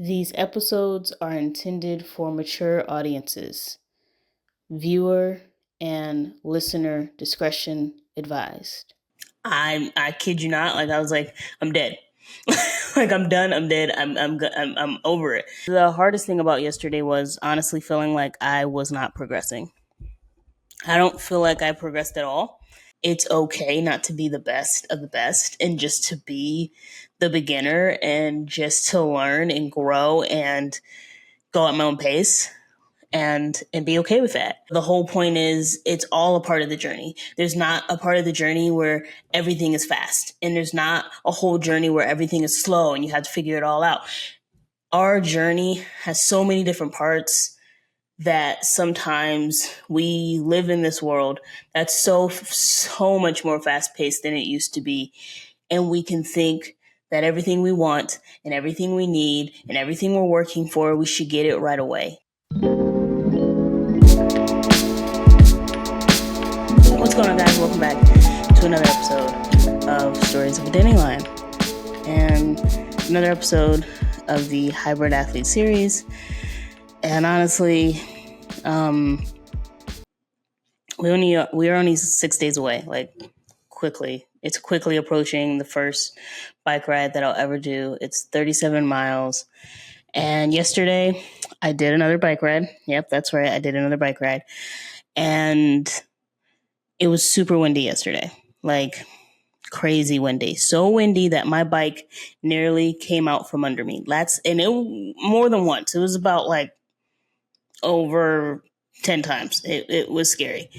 These episodes are intended for mature audiences. Viewer and listener discretion advised. I kid you not. Like I was like, I'm dead. Like I'm done. I'm dead. I'm over it. The hardest thing about yesterday was honestly feeling like I was not progressing. I don't feel like I progressed at all. It's okay not to be the best of the best and just to be the beginner and just to learn and grow and go at my own pace and be okay with that. The whole point is it's all a part of the journey. There's not a part of the journey where everything is fast, and there's not a whole journey where everything is slow and you have to figure it all out. Our journey has so many different parts that sometimes we live in this world that's so much more fast paced than it used to be, and we can think that everything we want and everything we need and everything we're working for, we should get it right away. What's going on, guys? Welcome back to another episode of Stories of a Dandelion and another episode of the Hybrid Athlete series. And honestly, we are only 6 days away. Like it's quickly approaching the first bike ride that I'll ever do. It's 37 miles. And yesterday I did another bike ride. Yep, that's right. I did another bike ride. And it was super windy yesterday. Like crazy windy. So windy that my bike nearly came out from under me. And it more than once. It was about like over 10 times. It was scary.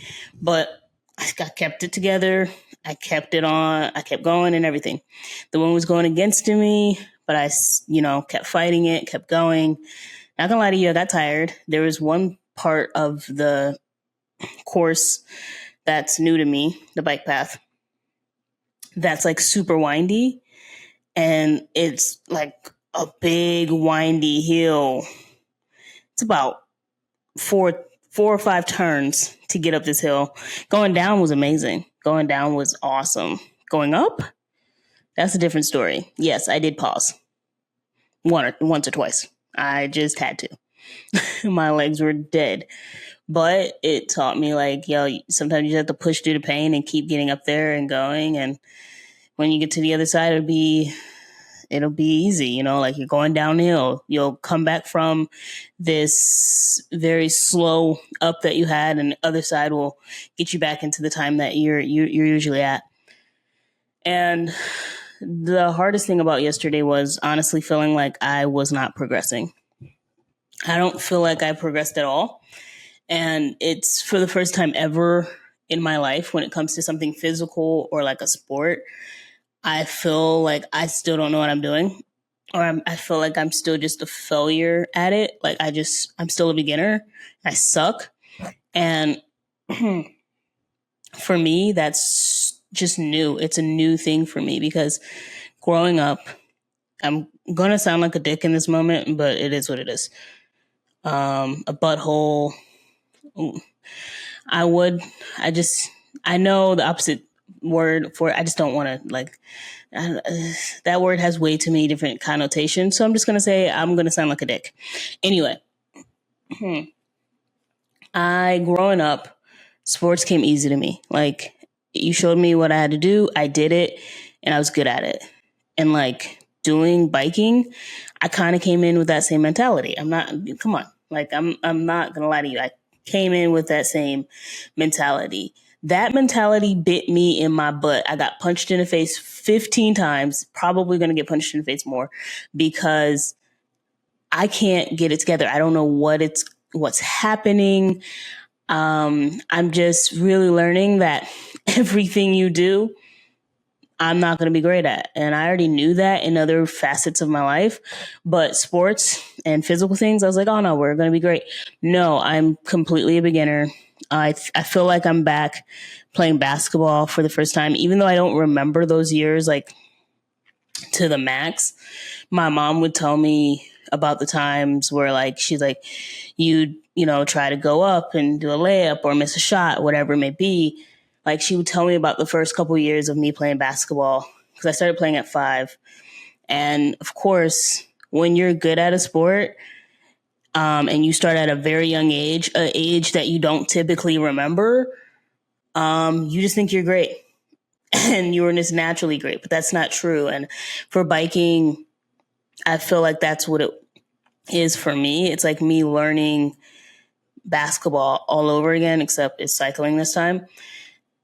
But I kept it together. I kept it on. I kept going and everything. The wind was going against me, but I, kept fighting it, kept going. Not gonna lie to you, I got tired. There was one part of the course that's new to me, the bike path, that's like super windy. And it's like a big windy hill. It's about four or five turns to get up this hill. Going down was amazing. Going down was awesome. Going up, that's a different story. Yes, I did pause once or twice. I just had to. My legs were dead. But it taught me like, sometimes you have to push through the pain and keep getting up there and going. And when you get to the other side, it'll be easy, like you're going downhill. You'll come back from this very slow up that you had, and the other side will get you back into the time that you're usually at. And the hardest thing about yesterday was honestly feeling like I was not progressing. I don't feel like I progressed at all. And it's for the first time ever in my life when it comes to something physical or like a sport, I feel like I still don't know what I'm doing, or I feel like I'm still just a failure at it. Like I'm still a beginner. I suck. And for me, that's just new. It's a new thing for me because growing up, I'm going to sound like a dick in this moment, but it is what it is. A butthole. I know the opposite word for it. I just don't want to that word has way too many different connotations. So I'm just going to say I'm going to sound like a dick. Anyway, growing up, sports came easy to me. Like you showed me what I had to do. I did it and I was good at it. And like doing biking, I kind of came in with that same mentality. I'm not not going to lie to you. I came in with that same mentality. That mentality bit me in my butt. I got punched in the face 15 times, probably going to get punched in the face more because I can't get it together. I don't know what's happening. I'm just really learning that everything you do, I'm not going to be great at. And I already knew that in other facets of my life, but sports and physical things, I was like, oh no, we're going to be great. No, I'm completely a beginner. I feel like I'm back playing basketball for the first time, even though I don't remember those years like to the max. My mom would tell me about the times where like she's like, you try to go up and do a layup or miss a shot, whatever it may be. Like she would tell me about the first couple of years of me playing basketball because I started playing at 5. And of course, when you're good at a sport, and you start at a very young age, an age that you don't typically remember, you just think you're great and you were just naturally great, but that's not true. And for biking, I feel like that's what it is for me. It's like me learning basketball all over again, except it's cycling this time.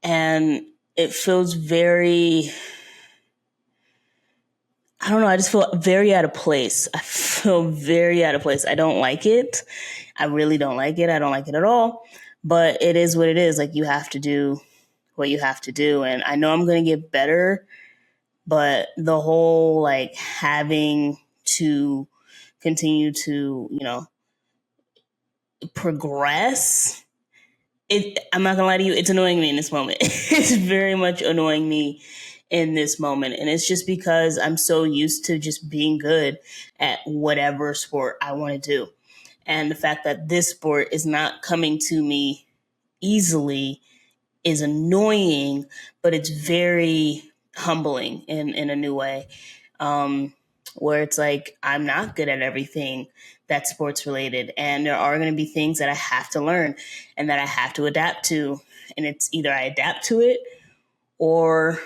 And it feels very, I don't know, I just feel very out of place. I feel very out of place. I don't like it. I really don't like it. I don't like it at all. But it is what it is. Like, you have to do what you have to do. And I know I'm going to get better, but the whole like having to continue to, progress, I'm not gonna lie to you, it's annoying me in this moment. It's very much annoying me in this moment. And it's just because I'm so used to just being good at whatever sport I want to do. And the fact that this sport is not coming to me easily is annoying, but it's very humbling in a new way. Um, where it's like, I'm not good at everything that's sports related. And there are going to be things that I have to learn and that I have to adapt to. And it's either I adapt to it or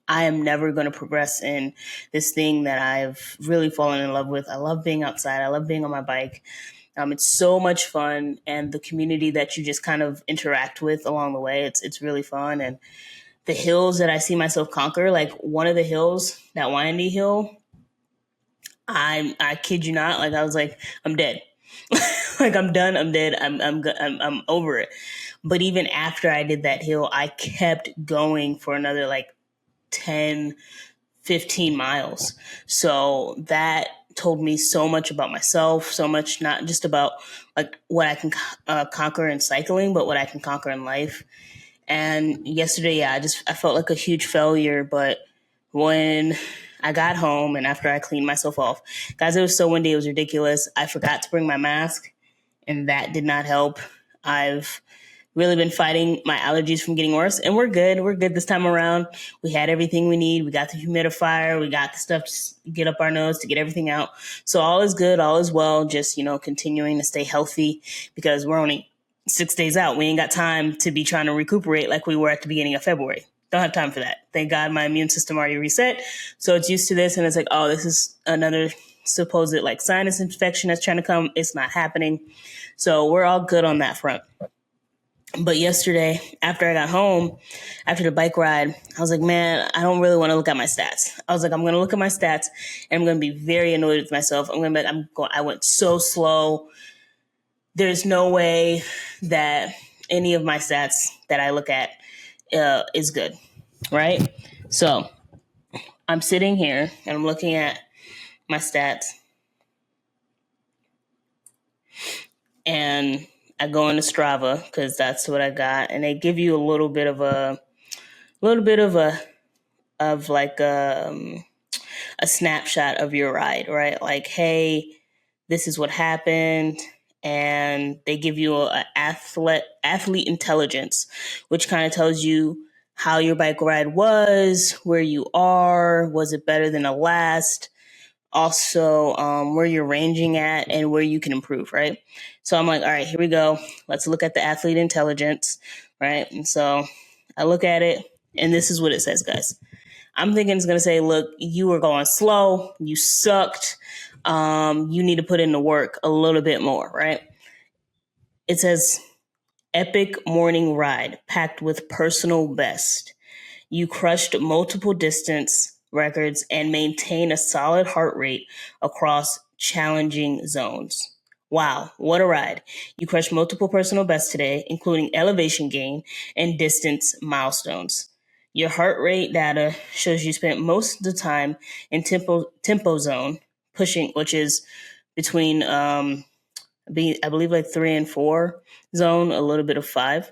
I am never going to progress in this thing that I've really fallen in love with. I love being outside. I love being on my bike. It's so much fun, and the community that you just kind of interact with along the way, it's really fun. And the hills that I see myself conquer, like one of the hills, that windy hill, I kid you not, like I was like, I'm dead. Like, I'm done. I'm dead. I'm over it. But even after I did that hill, I kept going for another like 10, 15 miles. So that told me so much about myself, so much, not just about like what I can conquer in cycling, but what I can conquer in life. And yesterday, yeah, I felt like a huge failure. But when I got home and after I cleaned myself off, guys, it was so windy, it was ridiculous. I forgot to bring my mask, and that did not help. I've really been fighting my allergies from getting worse, and we're good. We're good this time around. We had everything we need. We got the humidifier. We got the stuff to get up our nose, to get everything out. So all is good. All is well. Just, continuing to stay healthy, because we're only 6 days out. We ain't got time to be trying to recuperate like we were at the beginning of February. Don't have time for that. Thank God my immune system already reset. So it's used to this, and it's like, oh, this is another supposed like sinus infection that's trying to come. It's not happening. So we're all good on that front. But yesterday, after I got home, after the bike ride, I was like, man, I don't really want to look at my stats. I was like, I'm going to look at my stats and I'm going to be very annoyed with myself. I went so slow. There's no way that any of my stats that I look at is good, right? So I'm sitting here and I'm looking at my stats, and I go into Strava because that's what I got, and they give you a little bit of a snapshot of your ride, right? Like, hey, this is what happened, and they give you an athlete intelligence, which kind of tells you how your bike ride was, where you are, was it better than the last, also where you're ranging at and where you can improve, right? So I'm like, all right, here we go. Let's look at the athlete intelligence, right? And so I look at it, and this is what it says, guys. I'm thinking it's going to say, look, you were going slow. You sucked. You need to put in the work a little bit more, right? It says, epic morning ride packed with personal best. You crushed multiple distance records and maintained a solid heart rate across challenging zones. Wow, what a ride. You crushed multiple personal bests today, including elevation gain and distance milestones. Your heart rate data shows you spent most of the time in tempo zone, pushing, which is between, I believe, like 3 and 4 zone, a little bit of 5.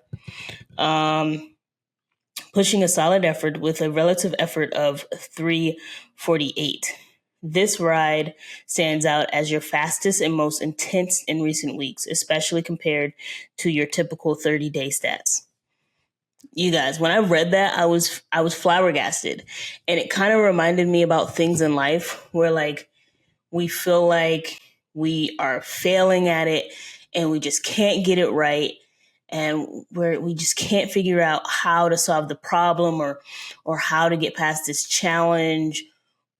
Pushing a solid effort with a relative effort of 3:48. This ride stands out as your fastest and most intense in recent weeks, especially compared to your typical 30-day stats. You guys, when I read that, I was flabbergasted, and it kind of reminded me about things in life where, like, we feel like we are failing at it and we just can't get it right, and we just can't figure out how to solve the problem, or how to get past this challenge,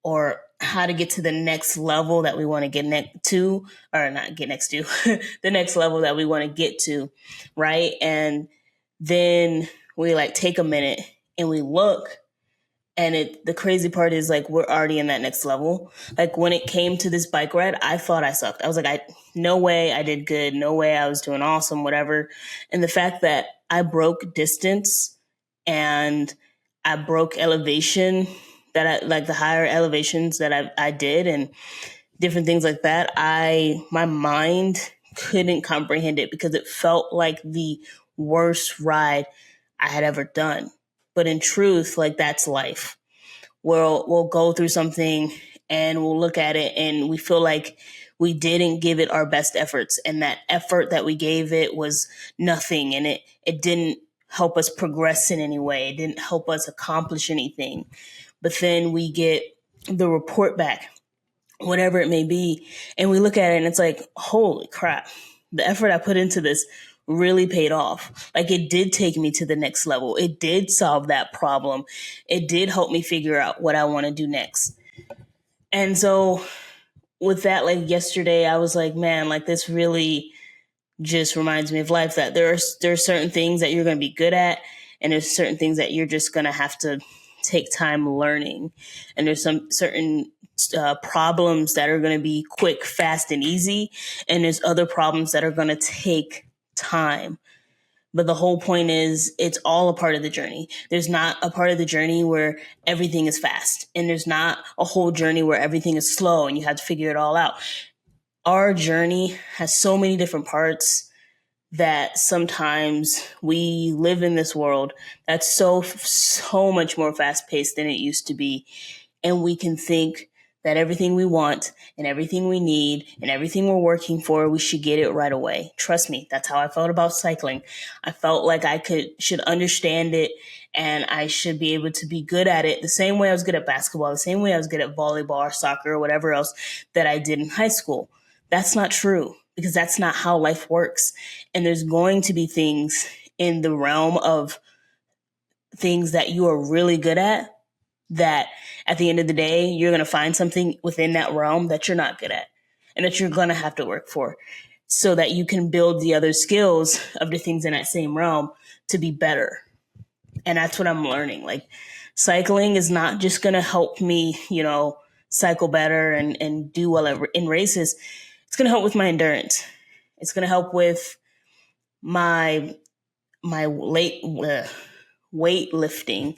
or how to get to the next level that we want to get next to, or not get next to, the next level that we want to get to, right? And then we like take a minute and we look, and the crazy part is like we're already in that next level. Like when it came to this bike ride, I thought I sucked. I was like, no way I did good. No way I was doing awesome, whatever. And the fact that I broke distance and I broke elevation, that I like the higher elevations that I did, and different things like that, my mind couldn't comprehend it because it felt like the worst ride I had ever done. But in truth, like that's life. We'll go through something and we'll look at it and we feel like we didn't give it our best efforts, and that effort that we gave it was nothing, and it didn't help us progress in any way. It didn't help us accomplish anything. But then we get the report back, whatever it may be, and we look at it and it's like, holy crap, the effort I put into this really paid off. Like it did take me to the next level. It did solve that problem. It did help me figure out what I want to do next. And so with that, like yesterday, I was like, man, like this really just reminds me of life, that there are certain things that you're going to be good at, and there's certain things that you're just going to have to take time learning. And there's some certain problems that are going to be quick, fast, and easy, and there's other problems that are going to take time. But the whole point is it's all a part of the journey. There's not a part of the journey where everything is fast, and there's not a whole journey where everything is slow and you have to figure it all out. Our journey has so many different parts that sometimes we live in this world that's so much more fast paced than it used to be. And we can think that everything we want and everything we need and everything we're working for, we should get it right away. Trust me, that's how I felt about cycling. I felt like I should understand it, and I should be able to be good at it the same way I was good at basketball, the same way I was good at volleyball or soccer or whatever else that I did in high school. That's not true, because that's not how life works. And there's going to be things in the realm of things that you are really good at, that at the end of the day, you're going to find something within that realm that you're not good at, and that you're going to have to work for, so that you can build the other skills of the things in that same realm to be better. And that's what I'm learning. Like cycling is not just going to help me, cycle better and do well in races. It's going to help with my endurance. It's going to help with my weightlifting.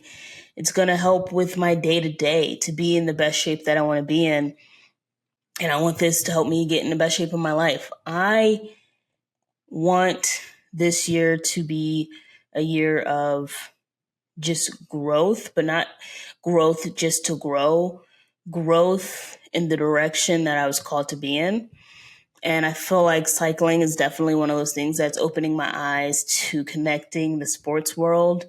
It's going to help with my day-to-day to be in the best shape that I want to be in. And I want this to help me get in the best shape of my life. I want this year to be a year of just growth, but not growth just to grow, growth in the direction that I was called to be in. And I feel like cycling is definitely one of those things that's opening my eyes to connecting the sports world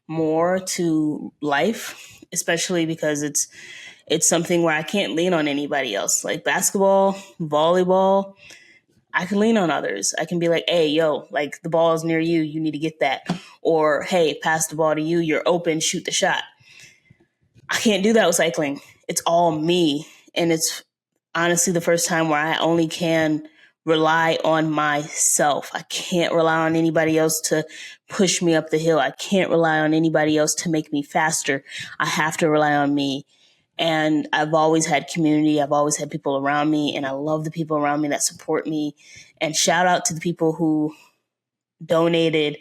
more to life, especially because it's something where I can't lean on anybody else. Like basketball, volleyball, I can lean on others. I can be like, hey, yo, like the ball is near you. You need to get that. Or, hey, pass the ball to you. You're open. Shoot the shot. I can't do that with cycling. It's all me. And it's honestly the first time where I only can rely on myself. I can't rely on anybody else to push me up the hill. I can't rely on anybody else to make me faster. I have to rely on me. And I've always had community. I've always had people around me, and I love the people around me that support me. And shout out to the people who donated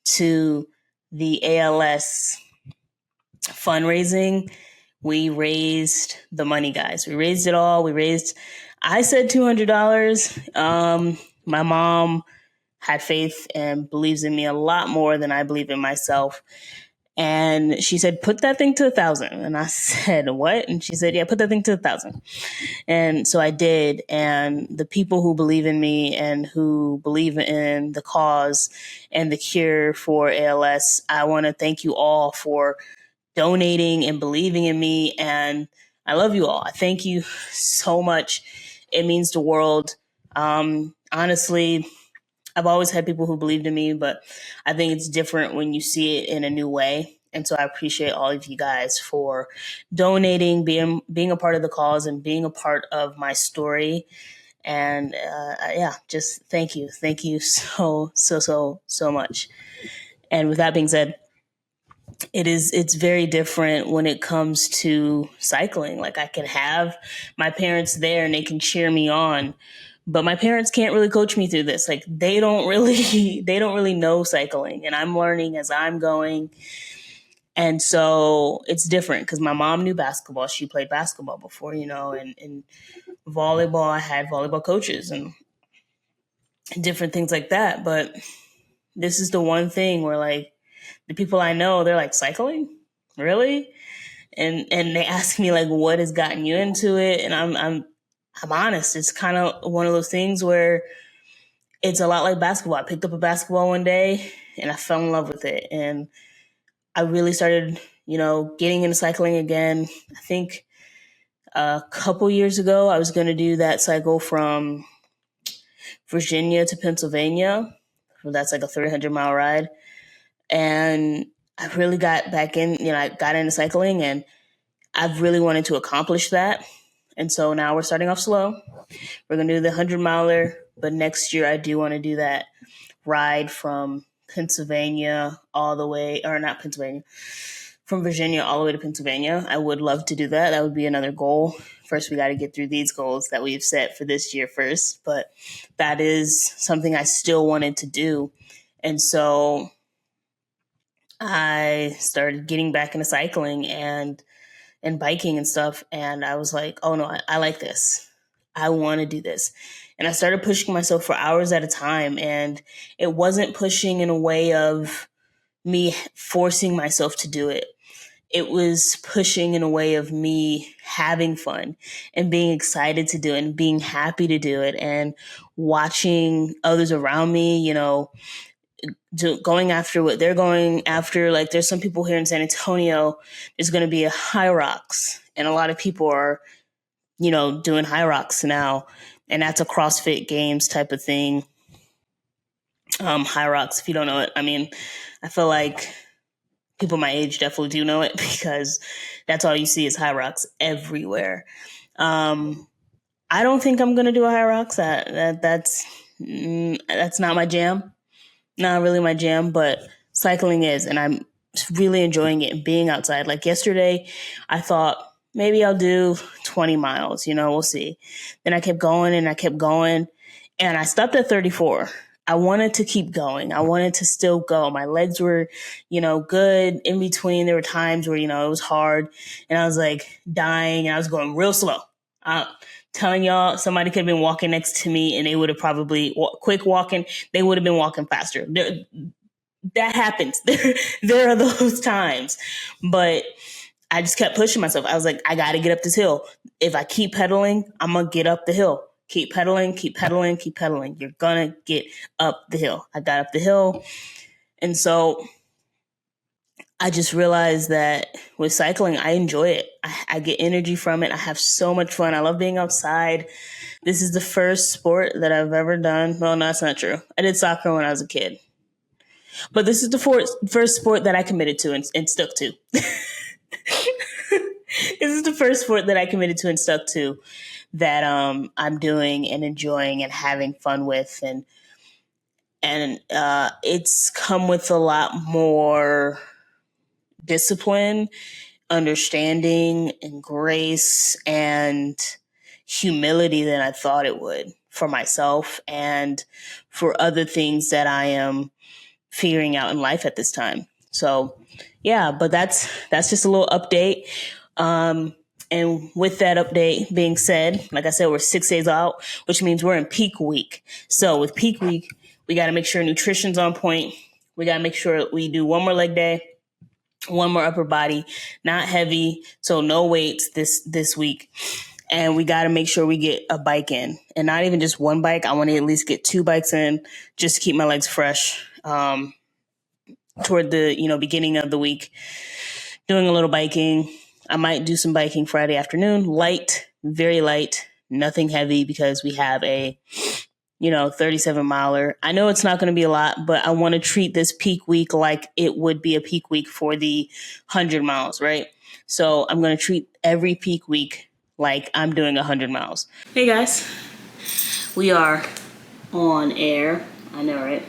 to the ALS fundraising. We raised the money, guys. We raised it all. I said $200. My mom had faith and believes in me a lot more than I believe in myself. And she said, put that thing to 1,000. And I said, what? And she said, yeah, put that thing to 1,000. And so I did. And the people who believe in me and who believe in the cause and the cure for ALS, I want to thank you all for donating and believing in me. And I love you all. I thank you so much. It means the world. Honestly, I've always had people who believed in me, but I think it's different when you see it in a new way. And so I appreciate all of you guys for donating, being a part of the cause, and being a part of my story. And yeah, just thank you so much. And with that being said, it's very different when it comes to cycling. Like, I can have my parents there and they can cheer me on, but my parents can't really coach me through this. Like, they don't really they don't really know cycling, and I'm learning as I'm going. And so it's different because my mom knew basketball. She played basketball before, and volleyball, I had volleyball coaches and different things like that. But this is the one thing where, like, the people I know, they're like, cycling? Really? And they ask me, like, what has gotten you into it? And I'm honest. It's kind of one of those things where it's a lot like basketball. I picked up a basketball one day and I fell in love with it. And I really started, getting into cycling again. I think a couple years ago, I was going to do that cycle from Virginia to Pennsylvania. That's like a 300-mile ride. And I really got back in, I got into cycling, and I've really wanted to accomplish that. And so now we're starting off slow. We're going to do the 100-miler, but next year I do want to do that ride from Pennsylvania all the way, or not Pennsylvania, from Virginia all the way to Pennsylvania. I would love to do that. That would be another goal. First, we got to get through these goals that we've set for this year first, but that is something I still wanted to do. And so I started getting back into cycling and biking and stuff. And I was like, oh no, I like this. I want to do this. And I started pushing myself for hours at a time. And it wasn't pushing in a way of me forcing myself to do it. It was pushing in a way of me having fun and being excited to do it and being happy to do it, and watching others around me, going after what they're going after. Like, there's some people here in San Antonio, there's going to be a High Rocks, and a lot of people are, doing High Rocks now. And that's a CrossFit Games type of thing. High Rocks, if you don't know it, I mean, I feel like people my age definitely do know it because that's all you see is High Rocks everywhere. I don't think I'm going to do a High Rocks. That's not my jam. Not really my jam, but cycling is, and I'm really enjoying it and being outside. Like yesterday, I thought maybe I'll do 20 miles, we'll see. Then I kept going and I kept going, and I stopped at 34. I wanted to keep going. I wanted to still go. My legs were, good. In between, there were times where, it was hard and I was like dying, and I was going real slow. Telling y'all, somebody could have been walking next to me and they would have probably quick walking. They would have been walking faster. That happens. There are those times, but I just kept pushing myself. I was like, I got to get up this hill. If I keep pedaling, I'm going to get up the hill. Keep pedaling, keep pedaling, keep pedaling. You're going to get up the hill. I got up the hill. And so I just realized that with cycling, I enjoy it. I get energy from it. I have so much fun. I love being outside. This is the first sport that I've ever done. Well, no, that's not true. I did soccer when I was a kid. But this is the first sport that I committed to and stuck to. This is the first sport that I committed to and stuck to that I'm doing and enjoying and having fun with. And it's come with a lot more discipline, understanding, and grace and humility than I thought it would for myself and for other things that I am figuring out in life at this time. So yeah, but that's just a little update. And with that update being said, like I said, we're 6 days out, which means we're in peak week. So with peak week, we got to make sure nutrition's on point. We got to make sure we do one more leg day, one more upper body, not heavy. So no weights this week. And we got to make sure we get a bike in, and not even just one bike. I want to at least get 2 bikes in just to keep my legs fresh. Toward the, beginning of the week, doing a little biking. I might do some biking Friday afternoon, light, very light, nothing heavy, because we have a 37 miler. I know it's not going to be a lot, but I want to treat this peak week like it would be a peak week for the 100 miles, right? So I'm going to treat every peak week like I'm doing 100 miles. Hey guys, we are on air. I know, right?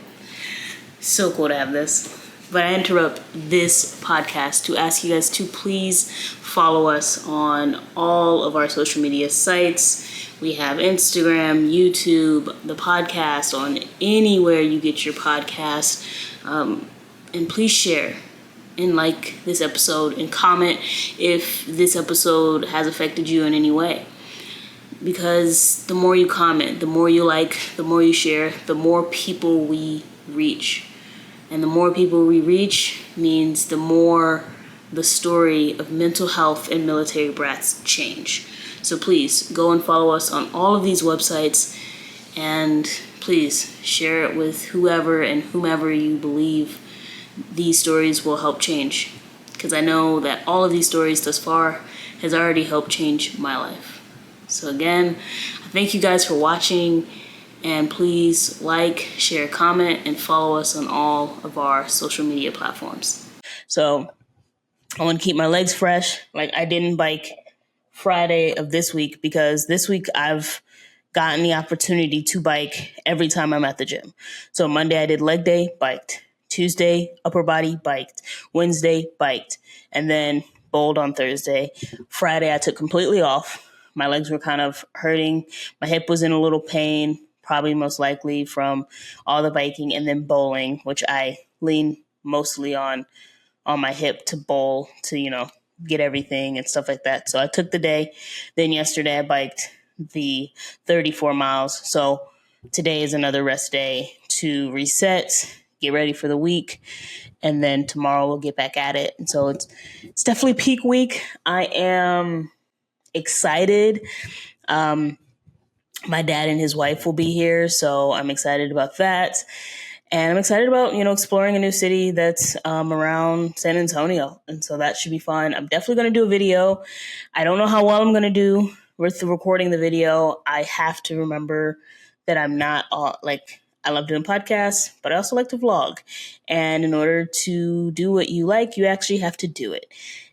So cool to have this. But I interrupt this podcast to ask you guys to please follow us on all of our social media sites. We have Instagram, YouTube, the podcast on anywhere you get your podcast. And please share and like this episode and comment if this episode has affected you in any way. Because the more you comment, the more you like, the more you share, the more people we reach. And the more people we reach means the more the story of mental health and military brats change. So please go and follow us on all of these websites, and please share it with whoever and whomever you believe these stories will help change. Because I know that all of these stories thus far has already helped change my life. So again, I thank you guys for watching. And please like, share, comment, and follow us on all of our social media platforms. So I want to keep my legs fresh. Like, I didn't bike Friday of this week because this week I've gotten the opportunity to bike every time I'm at the gym. So Monday I did leg day, biked. Tuesday, upper body, biked. Wednesday, biked. And then bowled on Thursday. Friday I took completely off. My legs were kind of hurting. My hip was in a little pain, probably most likely from all the biking, and then bowling, which I lean mostly on my hip to bowl to, get everything and stuff like that. So I took the day. Then yesterday I biked the 34 miles. So today is another rest day to reset, get ready for the week, and then tomorrow we'll get back at it. And so it's definitely peak week. I am excited. My dad and his wife will be here, so I'm excited about that. And I'm excited about, exploring a new city that's around San Antonio. And so that should be fun. I'm definitely going to do a video. I don't know how well I'm going to do with recording the video. I have to remember that I'm not I love doing podcasts, but I also like to vlog. And in order to do what you like, you actually have to do it.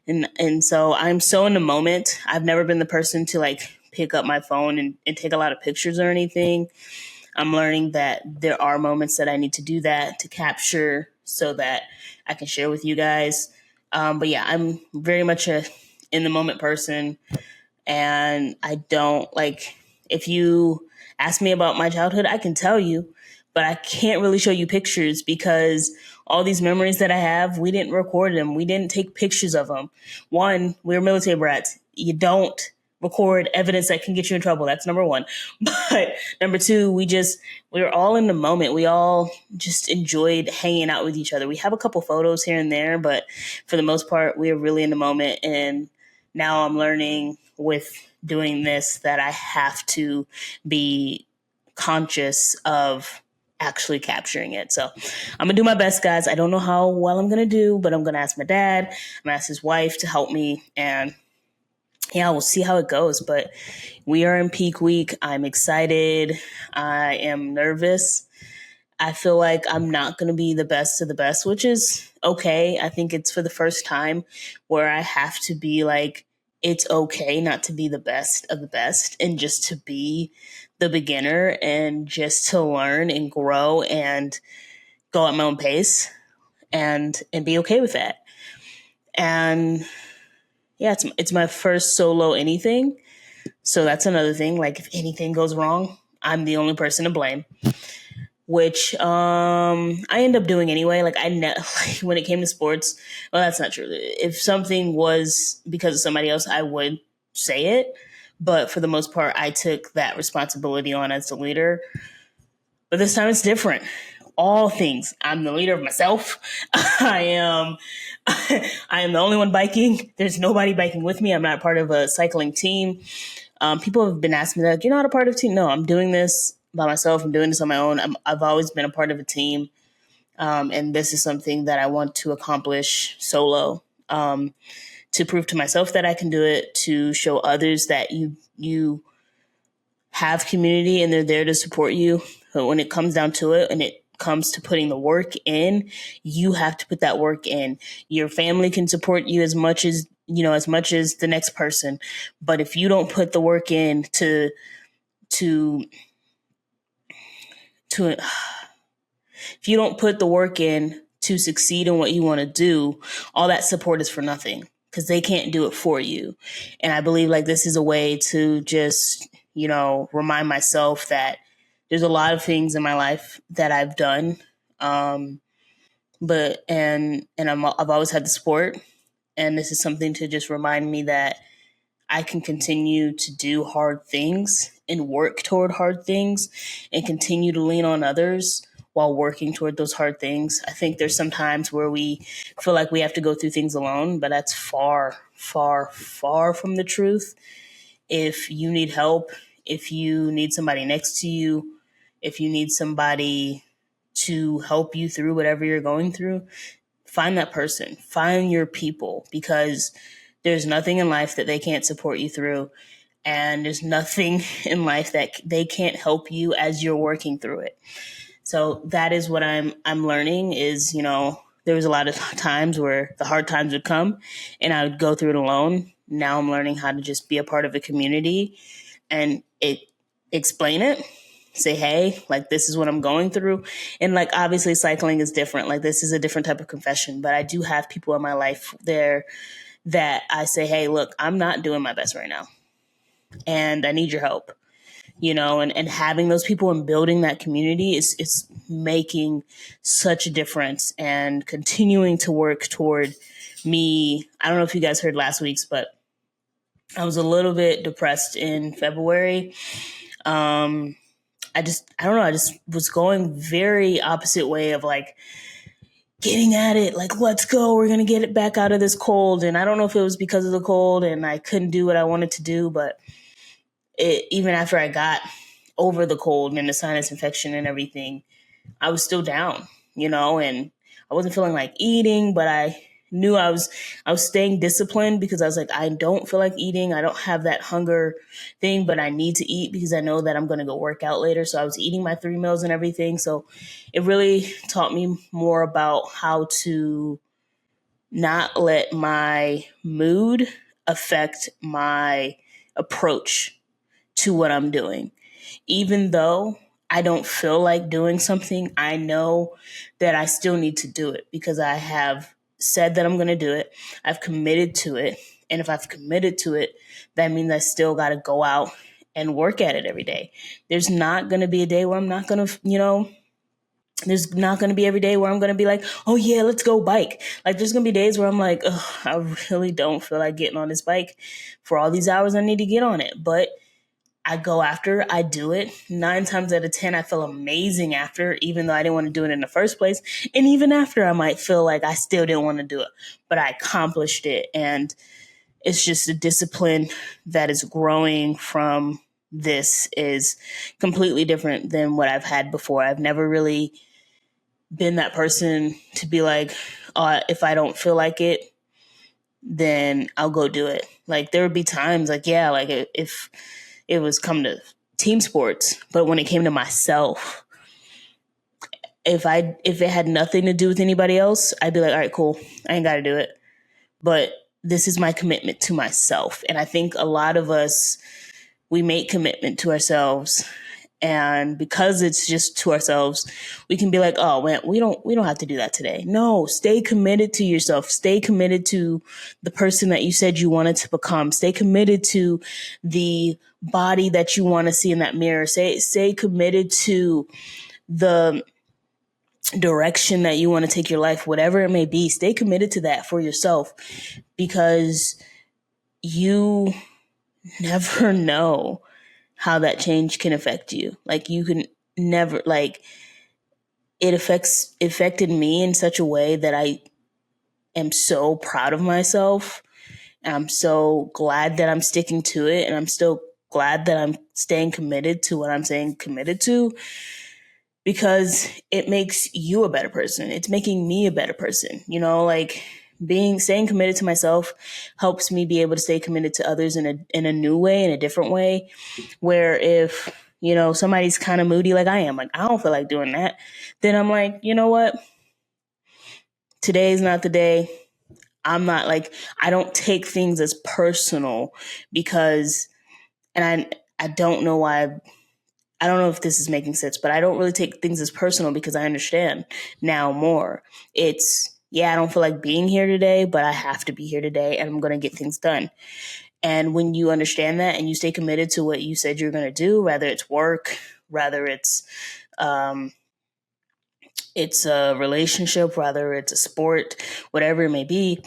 And so I'm so in the moment. I've never been the person to pick up my phone and take a lot of pictures or anything. I'm learning that there are moments that I need to do that to capture so that I can share with you guys. But yeah, I'm very much a in the moment person. And I don't if you ask me about my childhood, I can tell you, but I can't really show you pictures because all these memories that I have, we didn't record them. We didn't take pictures of them. One, we're military brats. You don't record evidence that can get you in trouble. That's number one. But number two, we were all in the moment. We all just enjoyed hanging out with each other. We have a couple photos here and there, but for the most part, we are really in the moment. And now I'm learning with doing this that I have to be conscious of actually capturing it. So I'm going to do my best, guys. I don't know how well I'm going to do, but I'm going to ask my dad. I'm going to ask his wife to help me. And yeah, we'll see how it goes. But we are in peak week. I'm excited. I am nervous. I feel like I'm not going to be the best of the best, which is okay. I think it's for the first time where I have to be it's okay not to be the best of the best and just to be the beginner and just to learn and grow and go at my own pace and be okay with that. And yeah, it's my first solo anything. So that's another thing. If anything goes wrong, I'm the only person to blame, which I end up doing anyway. When it came to sports, well, that's not true. If something was because of somebody else, I would say it. But for the most part, I took that responsibility on as the leader. But this time it's different. All things. I'm the leader of myself. I am the only one biking. There's nobody biking with me. I'm not part of a cycling team. People have been asking me, you're not a part of a team? No, I'm doing this by myself. I'm doing this on my own. I've always been a part of a team. And this is something that I want to accomplish solo. to prove to myself that I can do it, to show others that you have community and they're there to support you. But when it comes down to it and it comes to putting the work in, you have to put that work in. Your family can support you as much as, as much as the next person. But if you don't put the work in to if you don't put the work in to succeed in what you want to do, all that support is for nothing because they can't do it for you. And I believe like this is a way to just, remind myself that there's a lot of things in my life that I've done. I've always had the support. And this is something to just remind me that I can continue to do hard things and work toward hard things and continue to lean on others while working toward those hard things. I think there's some times where we feel like we have to go through things alone, but that's far, far, far from the truth. If you need help, if you need somebody next to you, if you need somebody to help you through whatever you're going through, find that person, find your people, because there's nothing in life that they can't support you through. And there's nothing in life that they can't help you as you're working through it. So that is what I'm learning is, there was a lot of times where the hard times would come and I would go through it alone. Now I'm learning how to just be a part of a community and explain it. Say, hey, like this is what I'm going through. And like, obviously cycling is different. Like this is a different type of confession, but I do have people in my life there that I say, hey, look, I'm not doing my best right now and I need your help, and having those people and building that community is making such a difference and continuing to work toward me. I don't know if you guys heard last week's, but I was a little bit depressed in February. I don't know. I just was going very opposite way of like getting at it. Like, let's go. We're going to get it back out of this cold. And I don't know if it was because of the cold and I couldn't do what I wanted to do. But even after I got over the cold and the sinus infection and everything, I was still down, and I wasn't feeling like eating, but I knew I was staying disciplined because I was like, I don't feel like eating. I don't have that hunger thing, but I need to eat because I know that I'm going to go work out later. So I was eating my 3 meals and everything. So it really taught me more about how to not let my mood affect my approach to what I'm doing. Even though I don't feel like doing something, I know that I still need to do it because I have said that I'm going to do it. I've committed to it. And if I've committed to it, that means I still got to go out and work at it every day. There's not going to be a day where I'm not going to, there's not going to be every day where I'm going to be like, oh yeah, let's go bike. Like there's going to be days where I'm like, oh, I really don't feel like getting on this bike for all these hours I need to get on it. But I go after, I do it. 9 times out of 10, I feel amazing after, even though I didn't want to do it in the first place. And even after, I might feel like I still didn't want to do it, but I accomplished it. And it's just a discipline that is growing from this is completely different than what I've had before. I've never really been that person to be like, if I don't feel like it, then I'll go do it. Like there would be times like, yeah, like if it was come to team sports, but when it came to myself, if it had nothing to do with anybody else, I'd be like, all right, cool. I ain't got to do it. But this is my commitment to myself. And I think a lot of us, we make commitment to ourselves. And because it's just to ourselves, we can be like, oh man, we don't have to do that today. No, stay committed to yourself. Stay committed to the person that you said you wanted to become. Stay committed to the body that you want to see in that mirror. Stay committed to the direction that you want to take your life, whatever it may be. Stay committed to that for yourself because you never know how that change can affect you. Like you can never, like it affected me in such a way that I am so proud of myself. And I'm so glad that I'm sticking to it. And I'm still glad that I'm staying committed to what I'm saying committed to because it makes you a better person. It's making me a better person. Like staying committed to myself helps me be able to stay committed to others in a new way, in a different way, where if, somebody's kind of moody like I am, like I don't feel like doing that, then I'm like, you know what? Today's not the day. I'm not like, I don't take things as personal because, and I don't know why, I don't know if this is making sense, but I don't really take things as personal because I understand now more. It's, yeah, I don't feel like being here today, but I have to be here today and I'm going to get things done. And when you understand that and you stay committed to what you said you're going to do, whether it's work, whether it's a relationship, whether it's a sport, whatever it may be,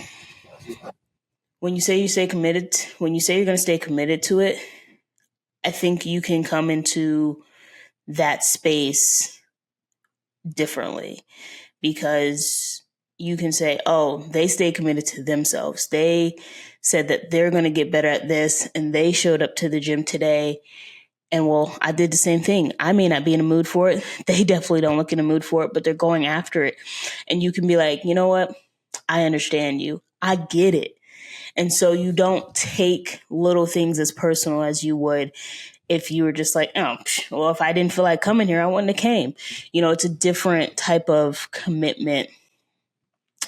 when you say when you say you're going to stay committed to it, I think you can come into that space differently because you can say, oh, they stay committed to themselves. They said that they're going to get better at this and they showed up to the gym today. And well, I did the same thing. I may not be in a mood for it. They definitely don't look in a mood for it, but they're going after it. And you can be like, you know what? I understand you. I get it. And so you don't take little things as personal as you would if you were just like, oh, well, if I didn't feel like coming here, I wouldn't have came. It's a different type of commitment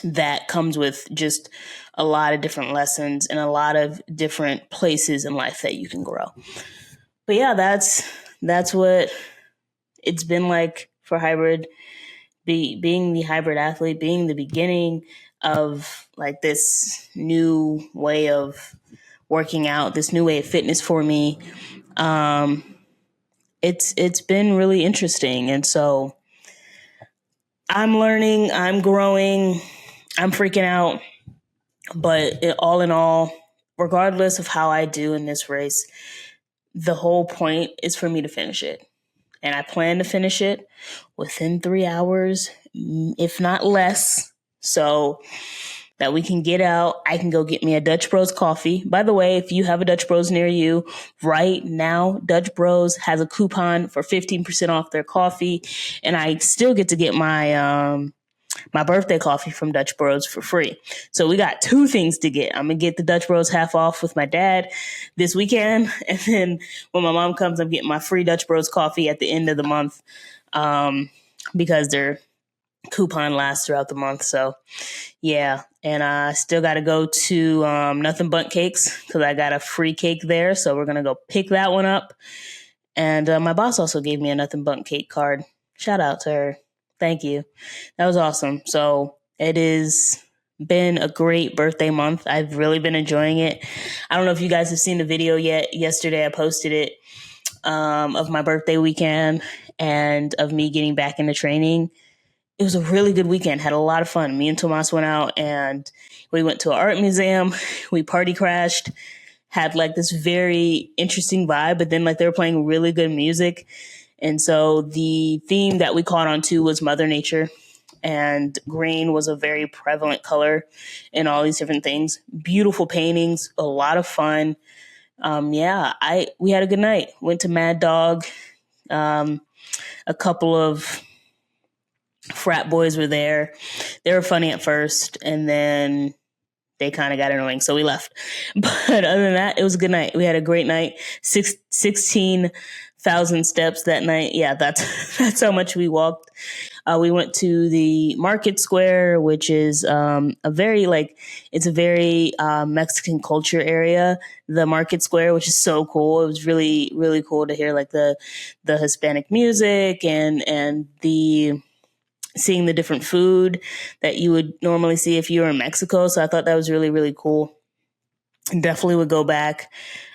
that comes with just a lot of different lessons and a lot of different places in life that you can grow. But yeah, that's what it's been like for hybrid, being the hybrid athlete, being the beginning of like this new way of working out, this new way of fitness for me. It's been really interesting. And so I'm learning, I'm growing, I'm freaking out. But all in all, regardless of how I do in this race, the whole point is for me to finish it. And I plan to finish it within 3 hours, if not less. So that we can get out. I can go get me a Dutch Bros coffee. By the way, if you have a Dutch Bros near you right now, Dutch Bros has a coupon for 15% off their coffee. And I still get to get my birthday coffee from Dutch Bros for free. So we got two things to get. I'm going to get the Dutch Bros half off with my dad this weekend. And then when my mom comes, I'm getting my free Dutch Bros coffee at the end of the month because their coupon lasts throughout the month. So yeah. And I still got to go to Nothing But Cakes because I got a free cake there. So we're going to go pick that one up. And my boss also gave me a Nothing But Cake card. Shout out to her. Thank you. That was awesome. So it has been a great birthday month. I've really been enjoying it. I don't know if you guys have seen the video yet. Yesterday I posted it of my birthday weekend and of me getting back into training. It was a really good weekend. Had a lot of fun. Me and Tomas went out and we went to an art museum. We party crashed. Had like this very interesting vibe, but then like they were playing really good music. And so the theme that we caught on to was Mother Nature, and green was a very prevalent color in all these different things. Beautiful paintings, a lot of fun. We had a good night. Went to Mad Dog. A couple of frat boys were there. They were funny at first, and then they kind of got annoying, so we left. But other than that, it was a good night. We had a great night. 16,000 steps that night. Yeah, that's how much we walked. We went to the market square, which is it's a very Mexican culture area. The market square, which is so cool. It was really, really cool to hear like the Hispanic music and the seeing the different food that you would normally see if you were in Mexico. So I thought that was really, really cool. Definitely would go back.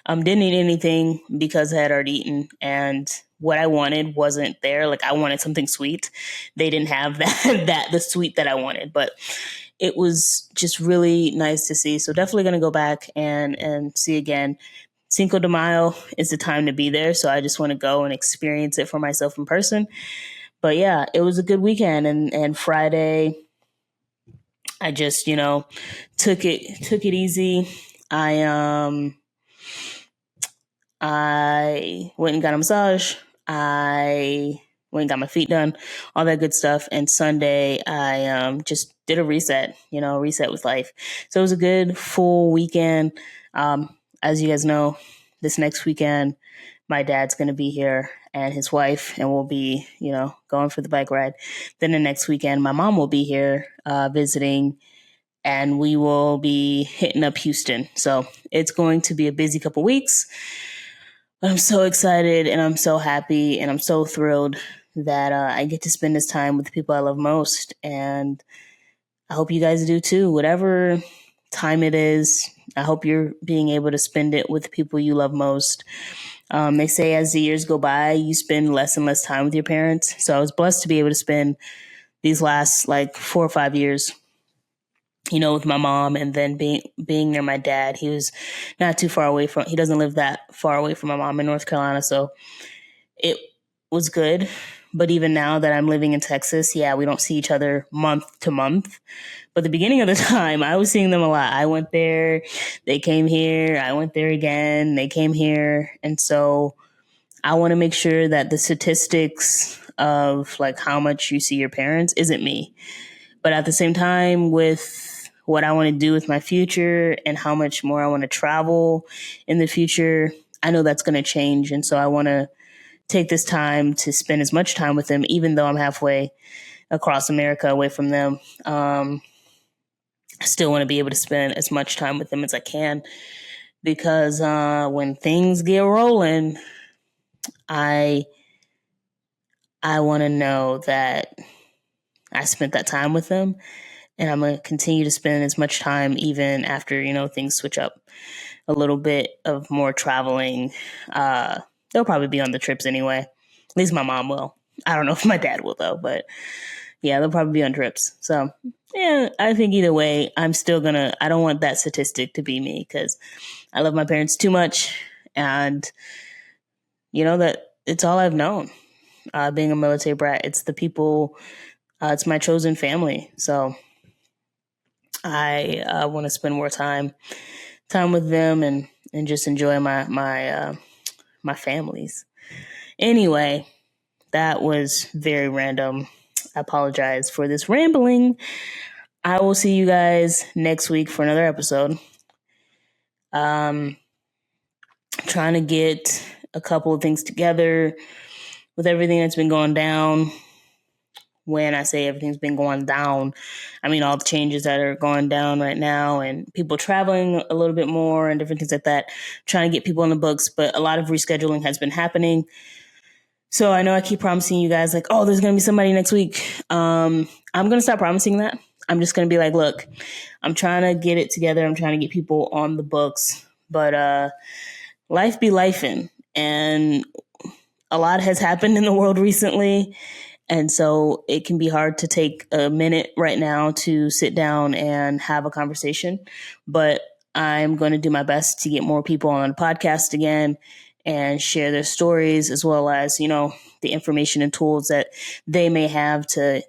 Didn't eat anything because I had already eaten, and what I wanted wasn't there. Like I wanted something sweet. They didn't have the sweet that I wanted, but it was just really nice to see. So definitely going to go back and see again. Cinco de Mayo is the time to be there. So I just want to go and experience it for myself in person. But yeah, it was a good weekend. And Friday, I just, took it easy. I went and got a massage. I went and got my feet done, all that good stuff. And Sunday, I just did a reset, reset with life. So it was a good full weekend. As you guys know, this next weekend, my dad's going to be here and his wife, and we'll be, going for the bike ride. Then the next weekend, my mom will be here visiting, and we will be hitting up Houston. So it's going to be a busy couple weeks. But I'm so excited and I'm so happy and I'm so thrilled that I get to spend this time with the people I love most. And I hope you guys do too. Whatever time it is, I hope you're being able to spend it with the people you love most. They say as the years go by, you spend less and less time with your parents. So I was blessed to be able to spend these last 4 or 5 years, with my mom, and then being near my dad. He was not too far away he doesn't live that far away from my mom in North Carolina. So it was good. But even now that I'm living in Texas, we don't see each other month to month. But the beginning of the time, I was seeing them a lot. I went there, they came here, I went there again, they came here. And so I want to make sure that the statistics of how much you see your parents isn't me. But at the same time, with what I want to do with my future and how much more I want to travel in the future, I know that's going to change. And so I want to take this time to spend as much time with them, even though I'm halfway across America away from them. I still want to be able to spend as much time with them as I can, because when things get rolling, I want to know that I spent that time with them, and I'm going to continue to spend as much time even after, things switch up a little bit of more traveling. They'll probably be on the trips anyway. At least my mom will. I don't know if my dad will though, but they'll probably be on trips. So I think either way, I don't want that statistic to be me, because I love my parents too much. And that it's all I've known. Being a military brat, it's the people, it's my chosen family. So I want to spend more time with them and just enjoy my families. Anyway, that was very random. I apologize for this rambling. I will see you guys next week for another episode. Trying to get a couple of things together with everything that's been going down. When I say everything's been going down, I mean all the changes that are going down right now, and people traveling a little bit more and different things like that. Trying to get people on the books, but a lot of rescheduling has been happening. So I know I keep promising you guys there's going to be somebody next week. I'm going to stop promising that. I'm just going to be look, I'm trying to get it together. I'm trying to get people on the books, but life be lifing, and a lot has happened in the world recently. And so it can be hard to take a minute right now to sit down and have a conversation. But I'm going to do my best to get more people on the podcast again and share their stories, as well as, the information and tools that they may have to,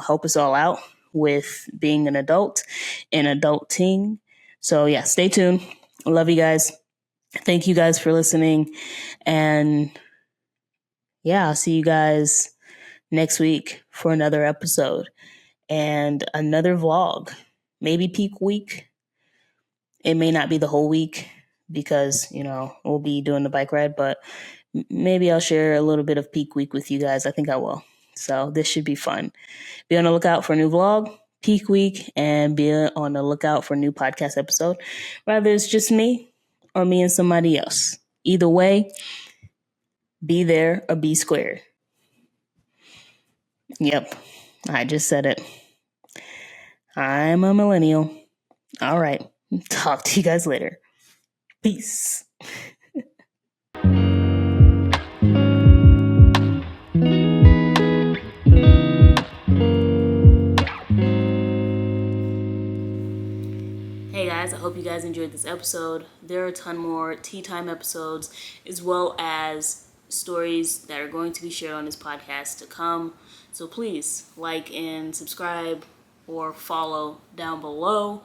help us all out with being an adult and adulting. So stay tuned. I love you guys. Thank you guys for listening. And I'll see you guys next week for another episode and another vlog. Maybe peak week. It may not be the whole week because, we'll be doing the bike ride, but maybe I'll share a little bit of peak week with you guys. I think I will. So this should be fun. Be on the lookout for a new vlog, peak week, and be on the lookout for a new podcast episode. Whether it's just me or me and somebody else. Either way, be there or be squared. Yep, I just said it. I'm a millennial. All right. Talk to you guys later. Peace. Hey guys, I hope you guys enjoyed this episode. There are a ton more tea time episodes, as well as stories that are going to be shared on this podcast to come. So please like and subscribe or follow down below.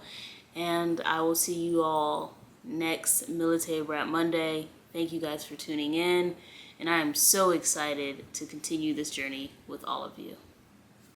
And I will see you all next Military Brat Monday. Thank you guys for tuning in. And I am so excited to continue this journey with all of you.